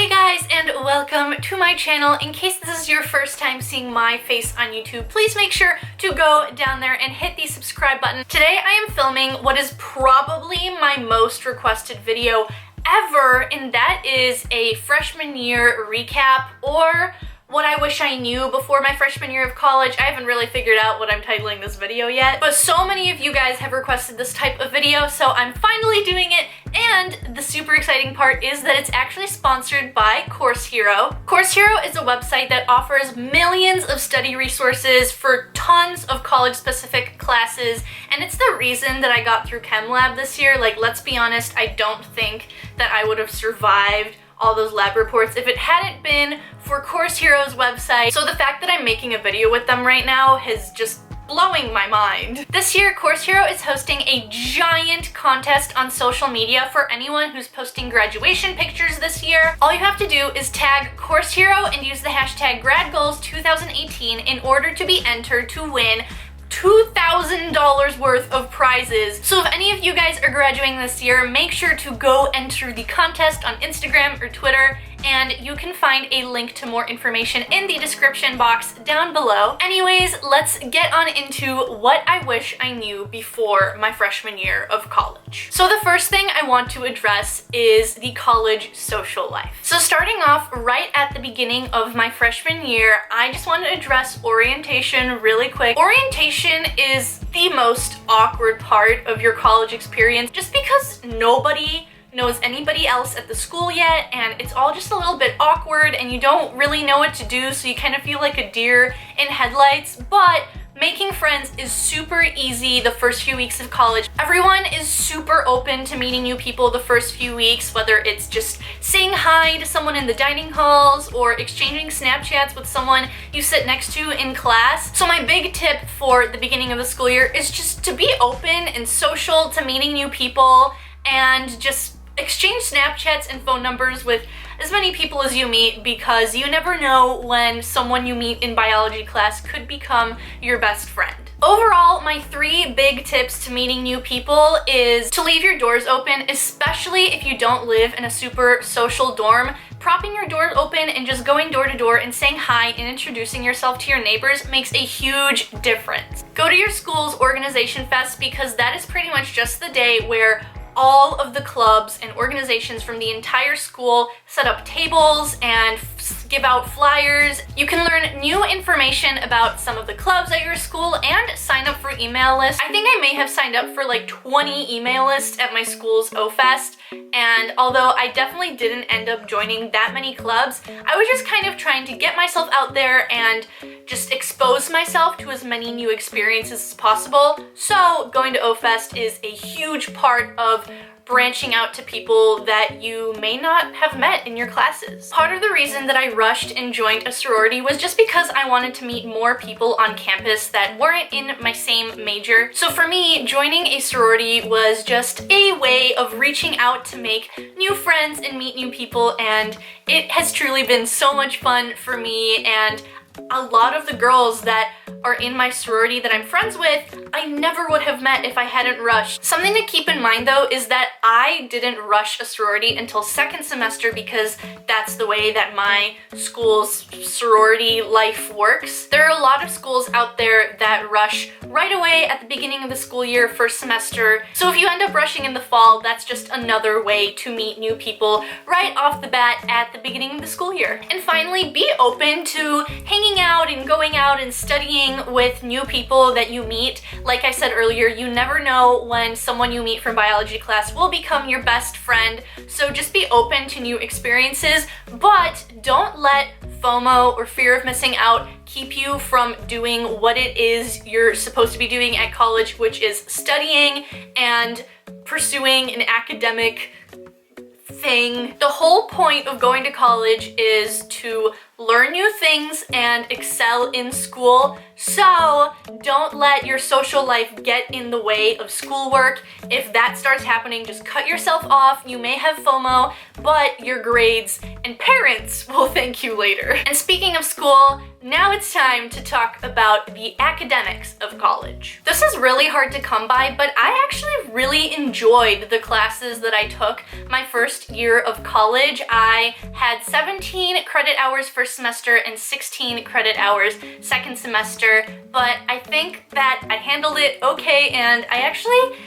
Hey guys, and welcome to my channel. In case this is your first time seeing my face on YouTube, please make sure to go down there and hit the subscribe button. Today I am filming what is probably my most requested video ever, and that is a freshman year recap, or what I wish I knew before my freshman year of college. I haven't really figured out what I'm titling this video yet, but so many of you guys have requested this type of video, so I'm finally doing it. And the super exciting part is that it's actually sponsored by Course Hero. Course Hero is a website that offers millions of study resources for tons of college-specific classes, and it's the reason that I got through Chem Lab this year. Like, let's be honest, I don't think that I would have survived all those lab reports if it hadn't been for Course Hero's website. So the fact that I'm making a video with them right now is just blowing my mind. This year, Course Hero is hosting a giant contest on social media for anyone who's posting graduation pictures this year. All you have to do is tag Course Hero and use the hashtag GradGoals2018 in order to be entered to win $2,000 worth of prizes. So if any of you guys are graduating this year, make sure to go enter the contest on Instagram or Twitter, and you can find a link to more information in the description box down below. Anyways, let's get on into what I wish I knew before my freshman year of college. So the first thing I want to address is the college social life. So starting off right at the beginning of my freshman year, I just want to address orientation really quick. Orientation is the most awkward part of your college experience just because nobody knows anybody else at the school yet, and it's all just a little bit awkward and you don't really know what to do, so you kind of feel like a deer in headlights. But making friends is super easy the first few weeks of college. Everyone is super open to meeting new people the first few weeks, whether it's just saying hi to someone in the dining halls or exchanging Snapchats with someone you sit next to in class. So my big tip for the beginning of the school year is just to be open and social to meeting new people, and just exchange Snapchats and phone numbers with as many people as you meet, because you never know when someone you meet in biology class could become your best friend. Overall, my 3 big tips to meeting new people is to leave your doors open, especially if you don't live in a super social dorm. Propping your doors open and just going door to door and saying hi and introducing yourself to your neighbors makes a huge difference. Go to your school's organization fest, because that is pretty much just the day where all of the clubs and organizations from the entire school set up tables and give out flyers. You can learn new information about some of the clubs at your school and sign up for email lists. I think I may have signed up for like 20 email lists at my school's O-Fest, and although I definitely didn't end up joining that many clubs, I was just kind of trying to get myself out there and just expose myself to as many new experiences as possible. So going to O-Fest is a huge part of branching out to people that you may not have met in your classes. Part of the reason that I rushed and joined a sorority was just because I wanted to meet more people on campus that weren't in my same major. So for me, joining a sorority was just a way of reaching out to make new friends and meet new people, and it has truly been so much fun for me. And a lot of the girls that are in my sorority that I'm friends with, I never would have met if I hadn't rushed. Something to keep in mind though is that I didn't rush a sorority until second semester, because that's the way that my school's sorority life works. There are a lot of schools out there that rush right away at the beginning of the school year, first semester. So if you end up rushing in the fall, that's just another way to meet new people right off the bat at the beginning of the school year. And finally, be open to hanging out and going out and studying with new people that you meet. Like I said earlier, you never know when someone you meet from biology class will become your best friend, so just be open to new experiences, but don't let FOMO or fear of missing out keep you from doing what it is you're supposed to be doing at college, which is studying and pursuing an academic thing. The whole point of going to college is to learn new things and excel in school. So don't let your social life get in the way of schoolwork. If that starts happening, just cut yourself off. You may have FOMO, but your grades and parents will thank you later. And speaking of school, now it's time to talk about the academics of college. This is really hard to come by, but I actually really enjoyed the classes that I took my first year of college. I had 17 credit hours first semester and 16 credit hours second semester, but I think that I handled it okay, and I actually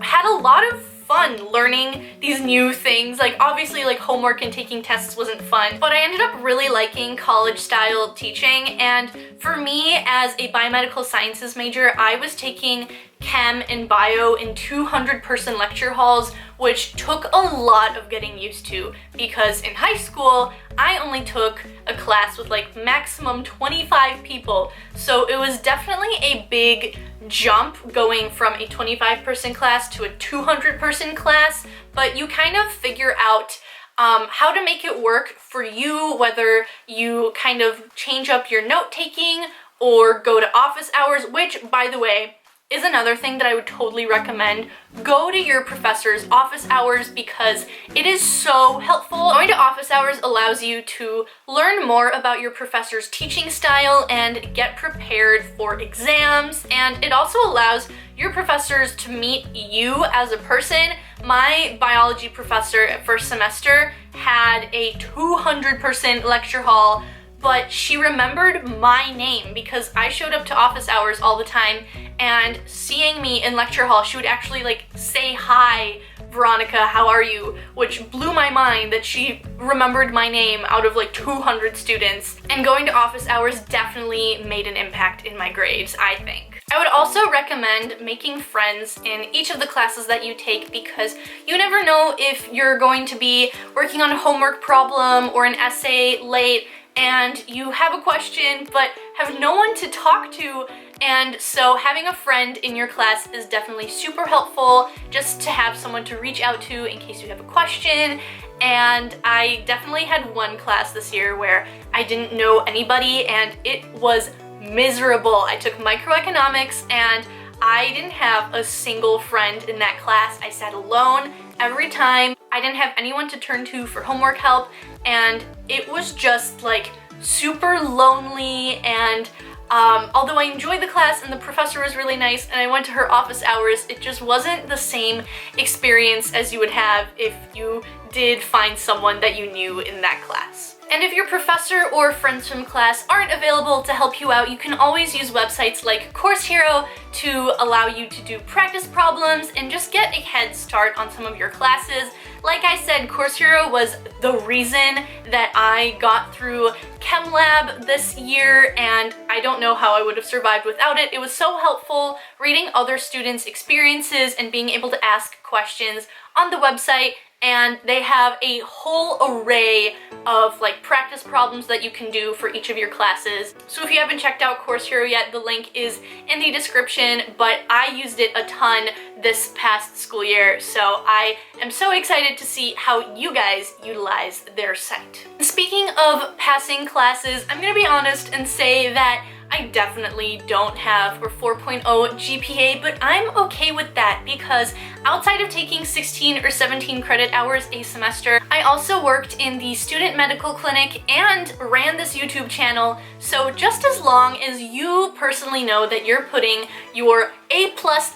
had a lot of fun learning these new things. Like, obviously, like, homework and taking tests wasn't fun, but I ended up really liking college style teaching. And for me, as a biomedical sciences major, I was taking chem and bio in 200-person lecture halls, which took a lot of getting used to, because in high school I only took a class with like maximum 25 people. So it was definitely a big jump going from a 25-person class to a 200-person class, but you kind of figure out how to make it work for you, whether you kind of change up your note-taking or go to office hours, which, by the way, is another thing that I would totally recommend. Go to your professor's office hours because it is so helpful. Going to office hours allows you to learn more about your professor's teaching style and get prepared for exams, and it also allows your professors to meet you as a person. My biology professor at first semester had a 200-person lecture hall, but she remembered my name because I showed up to office hours all the time, and seeing me in lecture hall, she would actually like say, "Hi, Veronica, how are you?" which blew my mind that she remembered my name out of like 200 students. And going to office hours definitely made an impact in my grades, I think. I would also recommend making friends in each of the classes that you take, because you never know if you're going to be working on a homework problem or an essay late and you have a question but have no one to talk to. And so having a friend in your class is definitely super helpful, just to have someone to reach out to in case you have a question. And I definitely had one class this year where I didn't know anybody and it was miserable. I took microeconomics and I didn't have a single friend in that class. I sat alone every time. I didn't have anyone to turn to for homework help, and it was just like super lonely. And although I enjoyed the class and the professor was really nice and I went to her office hours, it just wasn't the same experience as you would have if you did find someone that you knew in that class. And if your professor or friends from class aren't available to help you out, you can always use websites like Course Hero to allow you to do practice problems and just get a head start on some of your classes. Like I said, Course Hero was the reason that I got through Chem Lab this year, and I don't know how I would have survived without it. It was so helpful reading other students' experiences and being able to ask questions on the website. And they have a whole array of like practice problems that you can do for each of your classes. So if you haven't checked out Course Hero yet, the link is in the description, but I used it a ton this past school year, so I am so excited to see how you guys utilize their site. Speaking of passing classes, I'm gonna be honest and say that I definitely don't have a 4.0 GPA, but I'm okay with that because outside of taking 16 or 17 credit hours a semester, I also worked in the student medical clinic and ran this YouTube channel. So just as long as you personally know that you're putting your A+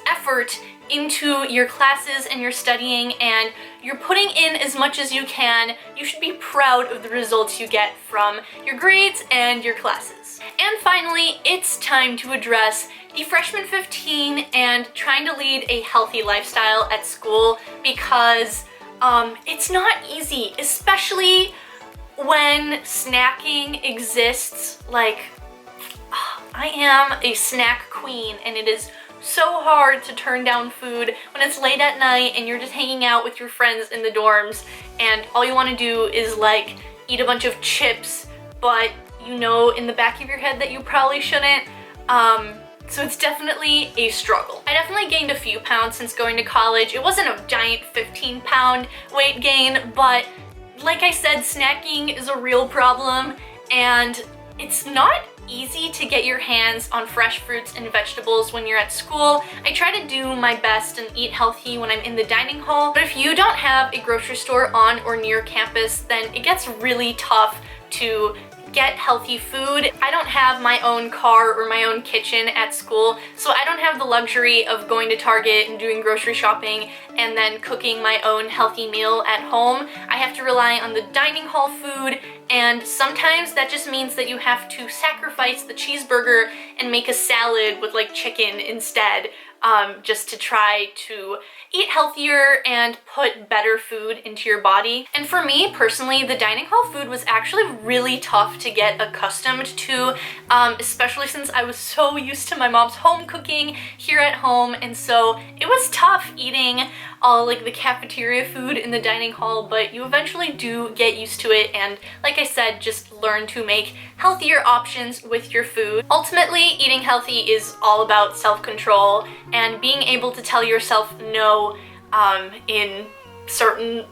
effort into your classes and your studying and you're putting in as much as you can, you should be proud of the results you get from your grades and your classes. And finally, it's time to address the freshman 15 and trying to lead a healthy lifestyle at school, because it's not easy, especially when snacking exists. Like, I am a snack queen and it is so hard to turn down food when it's late at night and you're just hanging out with your friends in the dorms and all you want to do is like eat a bunch of chips, but you know in the back of your head that you probably shouldn't. So it's definitely a struggle. I definitely gained a few pounds since going to college. It wasn't a giant 15-pound weight gain, but like I said, snacking is a real problem. and it's not easy to get your hands on fresh fruits and vegetables when you're at school. I try to do my best and eat healthy when I'm in the dining hall, but if you don't have a grocery store on or near campus, then it gets really tough to get healthy food. I don't have my own car or my own kitchen at school, so I don't have the luxury of going to Target and doing grocery shopping and then cooking my own healthy meal at home. I have to rely on the dining hall food, and sometimes that just means that you have to sacrifice the cheeseburger and make a salad with like chicken instead, just to try to eat healthier and put better food into your body. And for me personally, the dining hall food was actually really tough to get accustomed to, especially since I was so used to my mom's home cooking here at home, and so it was tough eating all like the cafeteria food in the dining hall, but you eventually do get used to it, and like I said, just learn to make healthier options with your food. Ultimately, eating healthy is all about self-control and being able to tell yourself no in certain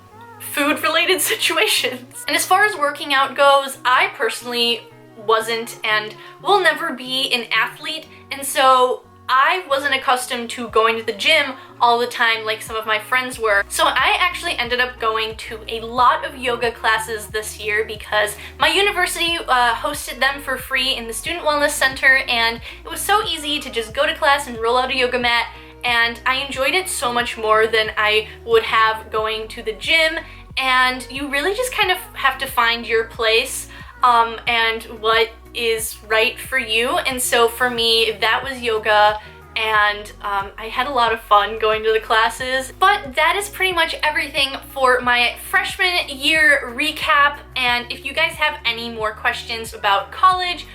food-related situations. And as far as working out goes, I personally wasn't and will never be an athlete, and so I wasn't accustomed to going to the gym all the time like some of my friends were. So I actually ended up going to a lot of yoga classes this year because my university hosted them for free in the Student Wellness Center, and it was so easy to just go to class and roll out a yoga mat, and I enjoyed it so much more than I would have going to the gym. And you really just kind of have to find your place and what is right for you. And so for me, that was yoga, and I had a lot of fun going to the classes. But that is pretty much everything for my freshman year recap. And if you guys have any more questions about college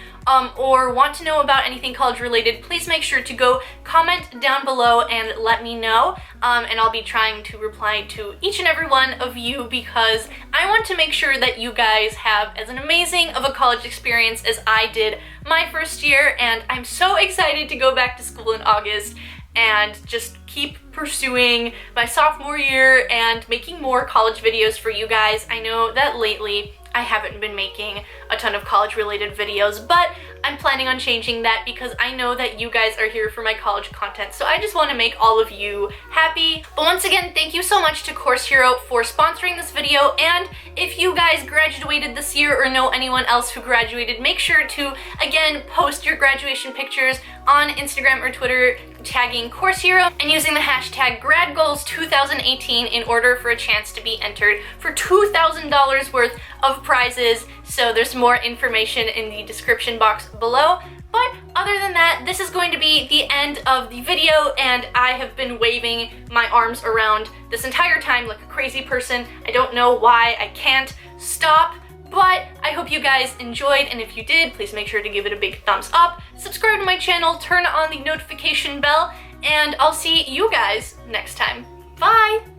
or want to know about anything college related, please make sure to go comment down below and let me know, and I'll be trying to reply to each and every one of you because I want to make sure that you guys have as an amazing of a college experience as I did my first year. And I'm so excited to go back to school in August and just keep pursuing my sophomore year and making more college videos for you guys. I know that lately I haven't been making a ton of college related videos, but I'm planning on changing that because I know that you guys are here for my college content, so I just want to make all of you happy. But once again, thank you so much to Course Hero for sponsoring this video, and if you guys graduated this year or know anyone else who graduated, make sure to, again, post your graduation pictures on Instagram or Twitter tagging Course Hero and using the hashtag GradGoals2018 in order for a chance to be entered for $2,000 worth of prizes. So there's more information in the description box below. But other than that, this is going to be the end of the video, and I have been waving my arms around this entire time like a crazy person. I don't know why I can't stop. But I hope you guys enjoyed, and if you did, please make sure to give it a big thumbs up, subscribe to my channel, turn on the notification bell, and I'll see you guys next time. Bye!